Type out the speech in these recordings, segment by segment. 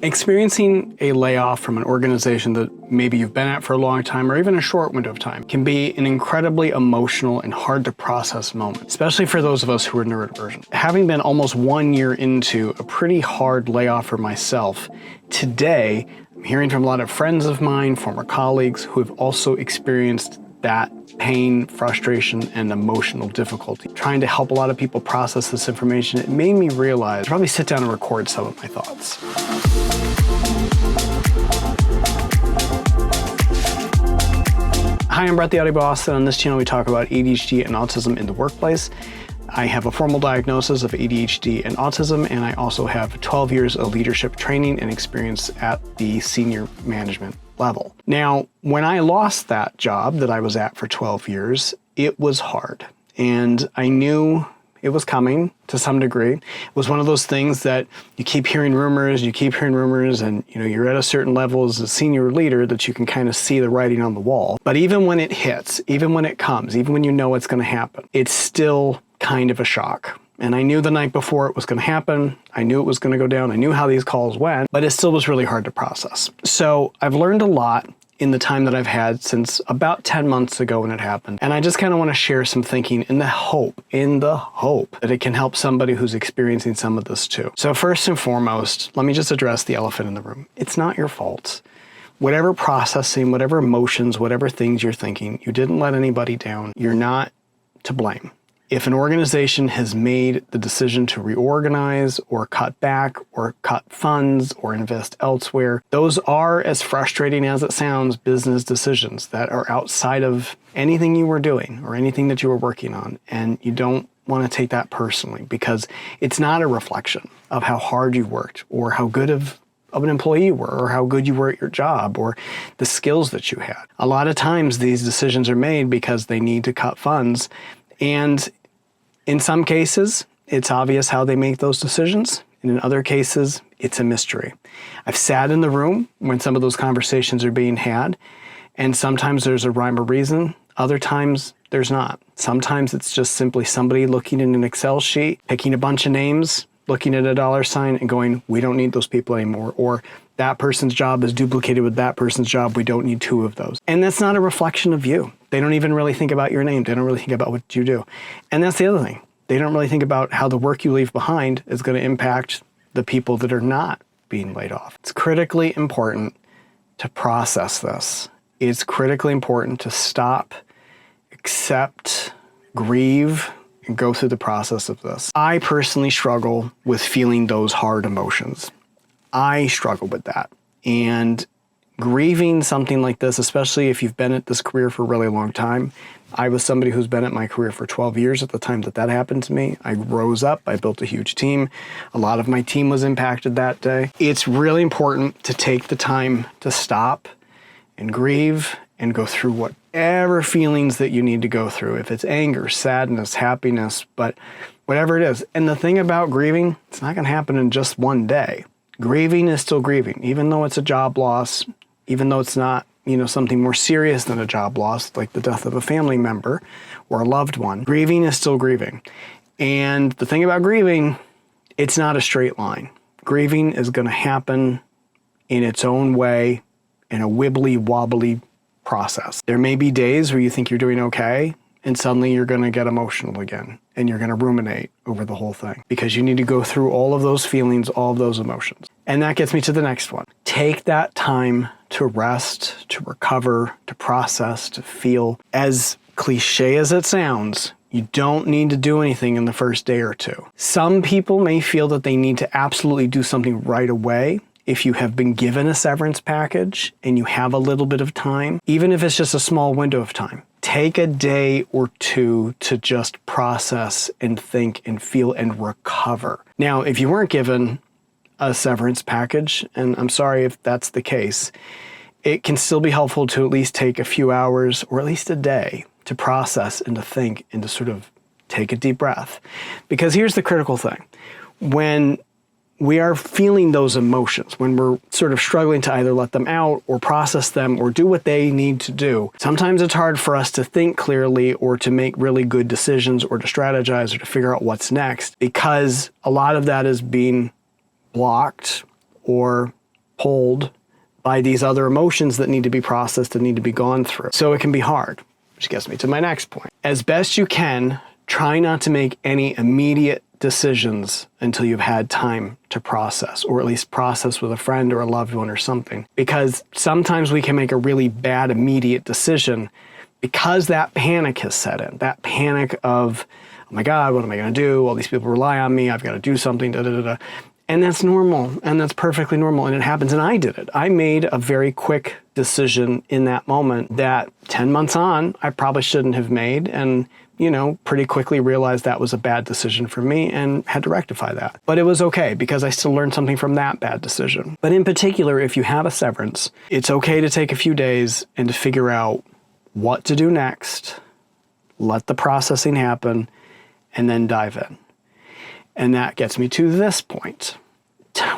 Experiencing a layoff from an organization that maybe you've been at for a long time or even a short window of time can be an incredibly emotional and hard to process moment, especially for those of us who are neurodivergent. Having been almost 1 year into a pretty hard layoff for myself, today I'm hearing from a lot of friends of mine, former colleagues, who have also experienced that pain, frustration, and emotional difficulty. Trying to help a lot of people process this information, it made me realize I should probably sit down and record some of my thoughts. Hi, I'm Brett the Audio Boss, and on this channel we talk about ADHD and autism in the workplace. I have a formal diagnosis of ADHD and autism, and I also have 12 years of leadership training and experience at the senior management level. Now, when I lost that job that I was at for 12 years, it was hard, and I knew it was coming to some degree. It was one of those things that you keep hearing rumors, and you're at a certain level as a senior leader that you can kind of see the writing on the wall. But even when it hits, even when it comes, even when you know it's going to happen, it's still kind of a shock. And I knew the night before it was going to happen. I knew it was going to go down. I knew how these calls went, but it still was really hard to process. So I've learned a lot in the time that I've had since about 10 months ago when it happened. And I just kind of want to share some thinking in the hope that it can help somebody who's experiencing some of this too. So first and foremost, let me just address the elephant in the room. It's not your fault. Whatever processing, whatever emotions, whatever things you're thinking, you didn't let anybody down. You're not to blame. If an organization has made the decision to reorganize or cut back or cut funds or invest elsewhere, those are, as frustrating as it sounds, business decisions that are outside of anything you were doing or anything that you were working on. And you don't want to take that personally because it's not a reflection of how hard you worked or how good of an employee you were or how good you were at your job or the skills that you had. A lot of times these decisions are made because they need to cut funds, and in some cases, it's obvious how they make those decisions, and in other cases, it's a mystery. I've sat in the room when some of those conversations are being had, and sometimes there's a rhyme or reason, other times there's not. Sometimes it's just simply somebody looking in an Excel sheet, picking a bunch of names, looking at a dollar sign and going, we don't need those people anymore, or that person's job is duplicated with that person's job, we don't need two of those. And that's not a reflection of you. They don't even really think about your name. They don't really think about what you do. And that's the other thing. They don't really think about how the work you leave behind is going to impact the people that are not being laid off. It's critically important to process this. It's critically important to stop, accept, grieve, and go through the process of this. I personally struggle with feeling those hard emotions. I struggle with that. And grieving something like this, especially if you've been at this career for a really long time. I was somebody who's been at my career for 12 years at the time that happened to me. I rose up, I built a huge team. A lot of my team was impacted that day. It's really important to take the time to stop and grieve and go through whatever feelings that you need to go through. If it's anger, sadness, happiness, but whatever it is. And the thing about grieving, it's not gonna happen in just one day. Grieving is still grieving, even though it's a job loss, even though it's not, something more serious than a job loss, like the death of a family member or a loved one. Grieving is still grieving. And the thing about grieving, it's not a straight line. Grieving is going to happen in its own way, in a wibbly wobbly process. There may be days where you think you're doing okay, and suddenly you're going to get emotional again, and you're going to ruminate over the whole thing because you need to go through all of those feelings, all of those emotions. And that gets me to the next one. Take that time to rest, to recover, to process, to feel. As cliche as it sounds, you don't need to do anything in the first day or two. Some people may feel that they need to absolutely do something right away. If you have been given a severance package and you have a little bit of time, even if it's just a small window of time, take a day or two to just process and think and feel and recover. Now, if you weren't given a severance package, and I'm sorry if that's the case, it can still be helpful to at least take a few hours or at least a day to process and to think and to sort of take a deep breath. Because here's the critical thing. When we are feeling those emotions, when we're sort of struggling to either let them out or process them or do what they need to do, sometimes it's hard for us to think clearly or to make really good decisions or to strategize or to figure out what's next because a lot of that is being blocked or pulled by these other emotions that need to be processed and need to be gone through. So it can be hard, which gets me to my next point. As best you can, try not to make any immediate decisions until you've had time to process, or at least process with a friend or a loved one or something. Because sometimes we can make a really bad immediate decision because that panic has set in. That panic of, oh my God, what am I gonna do? All these people rely on me, I've gotta do something, da da da da. And that's normal, and that's perfectly normal, and it happens, and I did it. I made a very quick decision in that moment that 10 months on, I probably shouldn't have made, and pretty quickly realized that was a bad decision for me and had to rectify that. But it was okay because I still learned something from that bad decision. But in particular, if you have a severance, it's okay to take a few days and to figure out what to do next, let the processing happen, and then dive in. And that gets me to this point.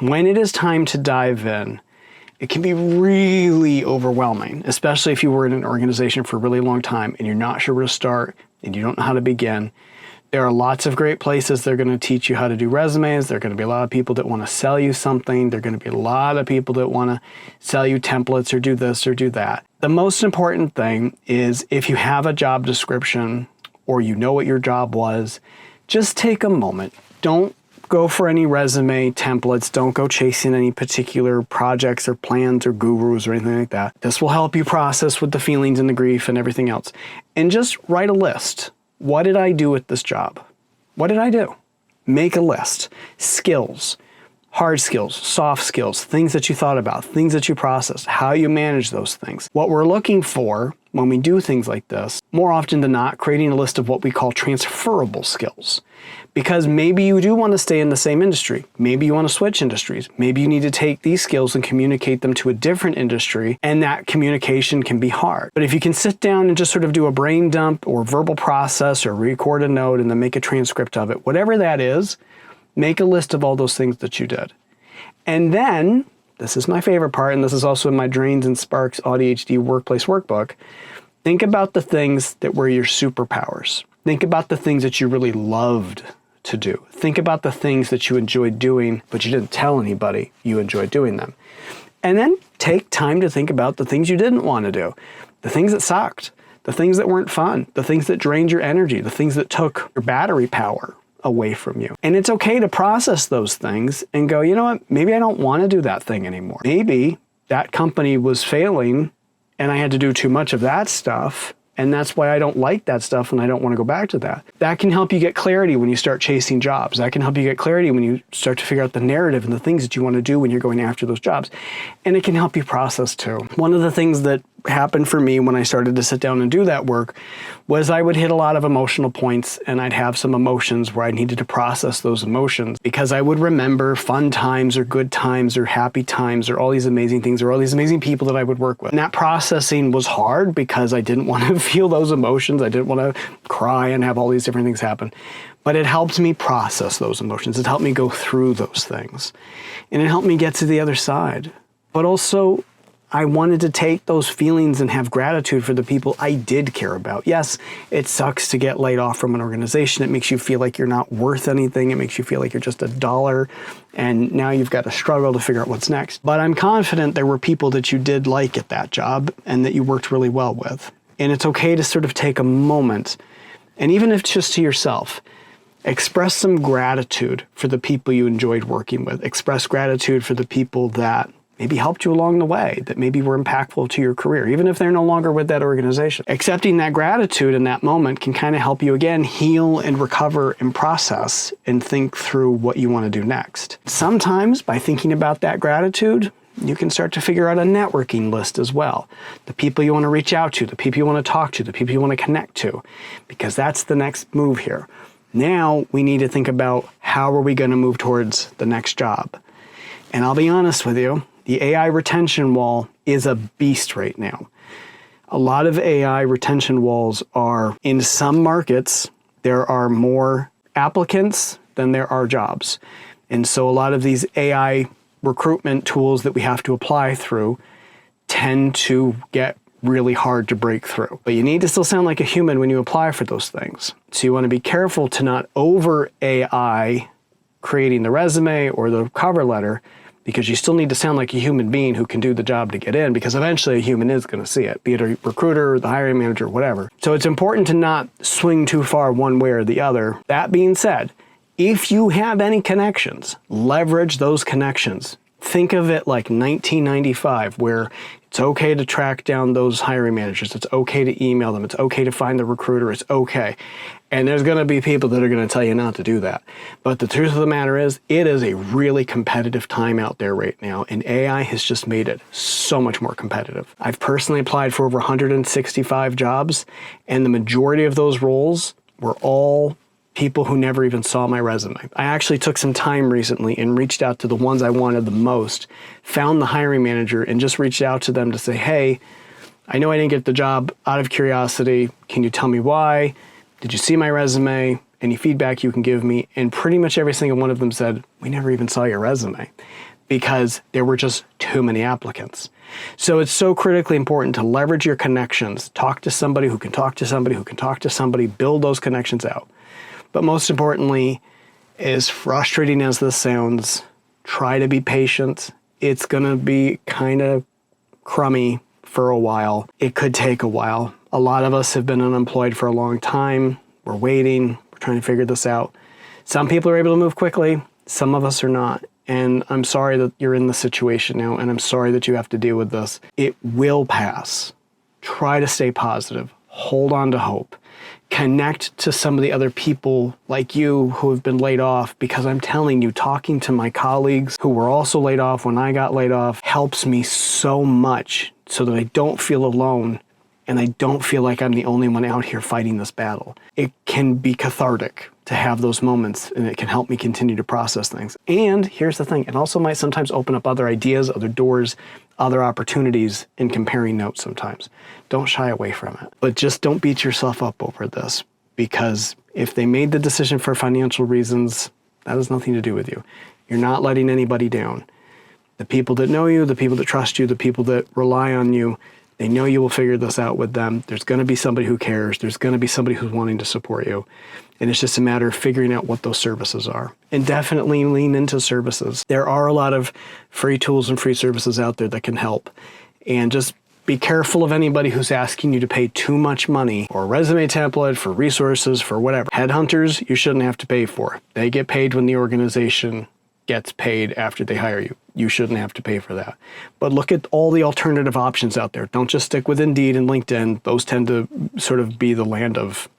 When it is time to dive in, it can be really overwhelming, especially if you were in an organization for a really long time and you're not sure where to start and you don't know how to begin. There are lots of great places that are going to teach you how to do resumes. There are going to be a lot of people that want to sell you something. There are going to be a lot of people that want to sell you templates or do this or do that. The most important thing is if you have a job description or you know what your job was, just take a moment. Don't go for any resume templates. Don't go chasing any particular projects or plans or gurus or anything like that. This will help you process with the feelings and the grief and everything else. And just write a list. What did I do with this job? What did I do? Make a list. Skills, hard skills, soft skills, things that you thought about, things that you processed, how you manage those things. What we're looking for when we do things like this, more often than not, creating a list of what we call transferable skills. Because maybe you do want to stay in the same industry. Maybe you want to switch industries. Maybe you need to take these skills and communicate them to a different industry, and that communication can be hard. But if you can sit down and just sort of do a brain dump or verbal process or record a note and then make a transcript of it, whatever that is, make a list of all those things that you did. And then, this is my favorite part, and this is also in my Drains and Sparks AuDHD workplace workbook, think about the things that were your superpowers. Think about the things that you really loved to do. Think about the things that you enjoyed doing, but you didn't tell anybody you enjoyed doing them. And then take time to think about the things you didn't want to do, the things that sucked, the things that weren't fun, the things that drained your energy, the things that took your battery power away from you. And it's okay to process those things and go, you know what, maybe I don't want to do that thing anymore. Maybe that company was failing and I had to do too much of that stuff, and that's why I don't like that stuff and I don't want to go back to that. That can help you get clarity when you start chasing jobs. That can help you get clarity when you start to figure out the narrative and the things that you want to do when you're going after those jobs. And it can help you process too. One of the things that happened for me when I started to sit down and do that work was I would hit a lot of emotional points and I'd have some emotions where I needed to process those emotions because I would remember fun times or good times or happy times or all these amazing things or all these amazing people that I would work with. And that processing was hard because I didn't want to feel those emotions. I didn't want to cry and have all these different things happen. But it helped me process those emotions. It helped me go through those things. And it helped me get to the other side. But also, I wanted to take those feelings and have gratitude for the people I did care about. Yes, it sucks to get laid off from an organization. It makes you feel like you're not worth anything. It makes you feel like you're just a dollar. And now you've got to struggle to figure out what's next. But I'm confident there were people that you did like at that job and that you worked really well with. And it's okay to sort of take a moment, and even if just to yourself, express some gratitude for the people you enjoyed working with. Express gratitude for the people that maybe helped you along the way, that maybe were impactful to your career, even if they're no longer with that organization. Accepting that gratitude in that moment can kind of help you, again, heal and recover and process and think through what you want to do next. Sometimes, by thinking about that gratitude, you can start to figure out a networking list as well. The people you want to reach out to, the people you want to talk to, the people you want to connect to, because that's the next move here. Now we need to think about how are we going to move towards the next job. And I'll be honest with you, the AI retention wall is a beast right now. A lot of AI retention walls are, in some markets, there are more applicants than there are jobs. And so a lot of these AI recruitment tools that we have to apply through tend to get really hard to break through. But you need to still sound like a human when you apply for those things. So you want to be careful to not over AI creating the resume or the cover letter, because you still need to sound like a human being who can do the job to get in, because eventually a human is going to see it, be it a recruiter, the hiring manager, whatever. So it's important to not swing too far one way or the other. That being said, if you have any connections, leverage those connections. Think of it like 1995, where it's okay to track down those hiring managers. It's okay to email them. It's okay to find the recruiter. It's okay. And there's going to be people that are going to tell you not to do that. But the truth of the matter is, it is a really competitive time out there right now, and AI has just made it so much more competitive. I've personally applied for over 165 jobs, and the majority of those roles were all people who never even saw my resume. I actually took some time recently and reached out to the ones I wanted the most, found the hiring manager, and just reached out to them to say, hey, I know I didn't get the job out of curiosity. Can you tell me why? Did you see my resume? Any feedback you can give me? And pretty much every single one of them said, we never even saw your resume, because there were just too many applicants. So it's so critically important to leverage your connections. Talk to somebody who can talk to somebody who can talk to somebody, build those connections out. But most importantly, as frustrating as this sounds, try to be patient. It's gonna be kind of crummy for a while. It could take a while. A lot of us have been unemployed for a long time. We're waiting, we're trying to figure this out. Some people are able to move quickly, some of us are not. And I'm sorry that you're in this situation now, and I'm sorry that you have to deal with this. It will pass. Try to stay positive, hold on to hope. Connect to some of the other people like you who have been laid off, because I'm telling you, talking to my colleagues who were also laid off when I got laid off helps me so much, so that I don't feel alone and I don't feel like I'm the only one out here fighting this battle. It can be cathartic to have those moments, and it can help me continue to process things. And here's the thing, it also might sometimes open up other ideas, other doors, other opportunities in comparing notes sometimes. Don't shy away from it. But just don't beat yourself up over this, because if they made the decision for financial reasons, that has nothing to do with you. You're not letting anybody down. The people that know you, the people that trust you, the people that rely on you, they know you will figure this out with them. There's going to be somebody who cares. There's going to be somebody who's wanting to support you. And it's just a matter of figuring out what those services are. And definitely lean into services. There are a lot of free tools and free services out there that can help. And just be careful of anybody who's asking you to pay too much money for a resume template, for resources, for whatever. Headhunters, you shouldn't have to pay for. They get paid when the organization gets paid after they hire you. You shouldn't have to pay for that. But look at all the alternative options out there. Don't just stick with Indeed and LinkedIn. Those tend to sort of be the land of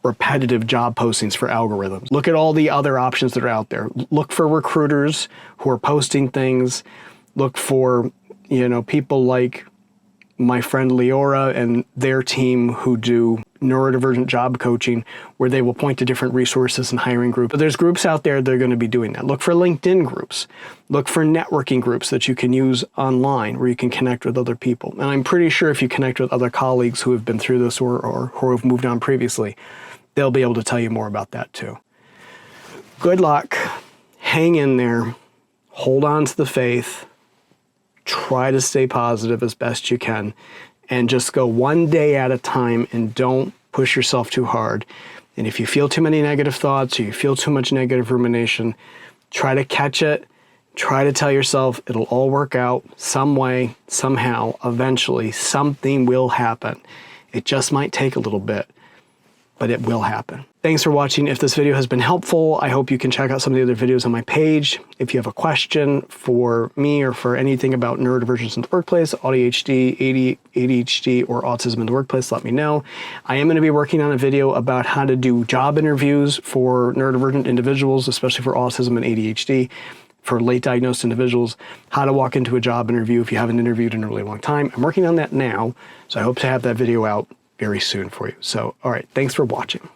repetitive job postings for algorithms. Look at all the other options that are out there. Look for recruiters who are posting things. Look for, people like my friend Leora and their team who do neurodivergent job coaching, where they will point to different resources and hiring groups. But there's groups out there that are going to be doing that. Look for LinkedIn groups. Look for networking groups that you can use online where you can connect with other people. And I'm pretty sure if you connect with other colleagues who have been through this or who have moved on previously, they'll be able to tell you more about that too. Good luck. Hang in there. Hold on to the faith. Try to stay positive as best you can, and just go one day at a time, and don't push yourself too hard. And if you feel too many negative thoughts, or you feel too much negative rumination, try to catch it. Try to tell yourself it'll all work out some way, somehow, eventually. Something will happen. It just might take a little bit, but it will happen. Thanks for watching. If this video has been helpful, I hope you can check out some of the other videos on my page. If you have a question for me or for anything about neurodivergence in the workplace, AuDHD, ADHD, or autism in the workplace, let me know. I am going to be working on a video about how to do job interviews for neurodivergent individuals, especially for autism and ADHD, for late diagnosed individuals, how to walk into a job interview if you haven't interviewed in a really long time. I'm working on that now, so I hope to have that video out very soon for you. So, all right, thanks for watching.